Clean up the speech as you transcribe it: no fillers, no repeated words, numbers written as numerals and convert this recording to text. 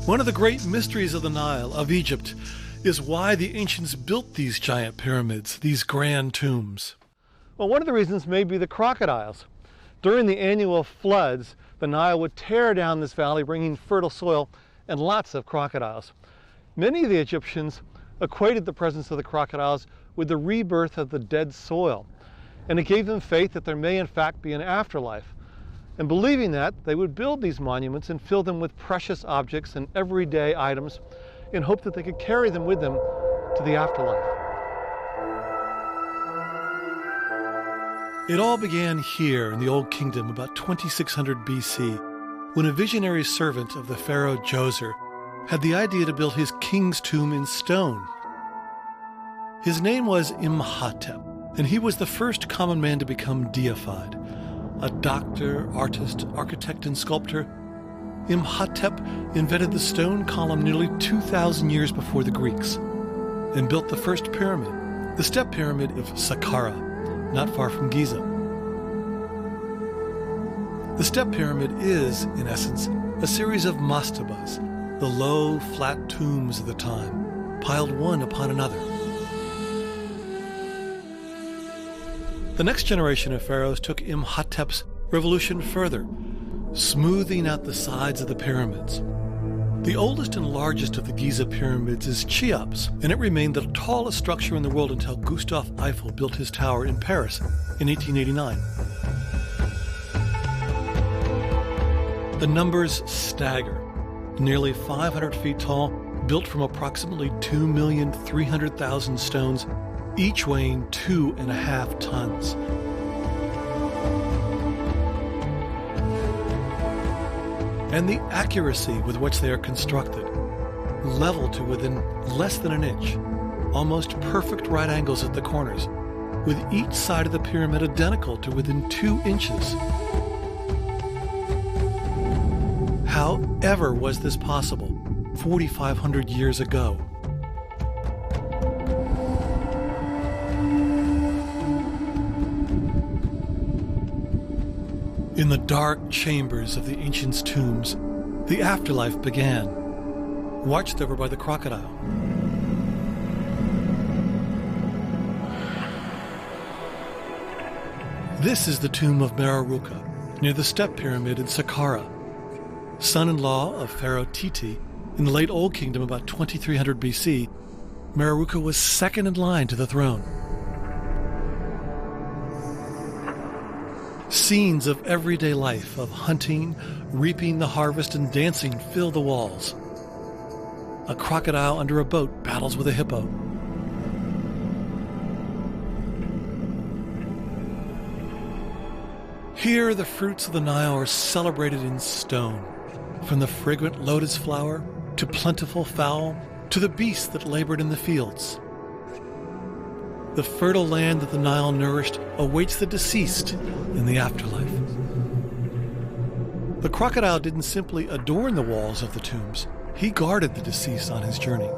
One of the great mysteries of the Nile, of Egypt, is why the ancients built these giant pyramids, these grand tombs. Well, one of the reasons may be the crocodiles. During the annual floods, the Nile would tear down this valley, bringing fertile soil and lots of crocodiles. Many of the Egyptians equated the presence of the crocodiles with the rebirth of the dead soil, and it gave them faith that there may in fact be an afterlife. And believing that, they would build these monuments and fill them with precious objects and everyday items in hope that they could carry them with them to the afterlife. It all began here in the Old Kingdom about 2600 BC, when a visionary servant of the pharaoh Djoser had the idea to build his king's tomb in stone. His name was Imhotep, and he was the first common man to become deified. A doctor, artist, architect, and sculptor, Imhotep invented the stone column nearly 2,000 years before the Greeks and built the first pyramid, the step pyramid of Saqqara, not far from Giza. The step pyramid is, in essence, a series of mastabas, the low, flat tombs of the time, piled one upon another. The next generation of pharaohs took Imhotep's revolution further, smoothing out the sides of the pyramids. The oldest and largest of the Giza pyramids is Cheops, and it remained the tallest structure in the world until Gustave Eiffel built his tower in Paris in 1889. The numbers stagger. Nearly 500 feet tall, built from approximately 2,300,000 stones, each weighing 2.5 tons. And the accuracy with which they are constructed, level to within less than an inch, almost perfect right angles at the corners, with each side of the pyramid identical to within 2 inches. How ever was this possible 4,500 years ago? In the dark chambers of the ancients' tombs, the afterlife began, watched over by the crocodile. This is the tomb of Meroruca, near the step pyramid in Saqqara. Son-in-law of Pharaoh Teti, in the late Old Kingdom about 2300 BC, Meroruca was second in line to the throne. Scenes of everyday life, of hunting, reaping the harvest, and dancing fill the walls. A crocodile under a boat battles with a hippo. Here, the fruits of the Nile are celebrated in stone, from the fragrant lotus flower to plentiful fowl to the beasts that labored in the fields. The fertile land that the Nile nourished awaits the deceased in the afterlife. The crocodile didn't simply adorn the walls of the tombs, he guarded the deceased on his journey.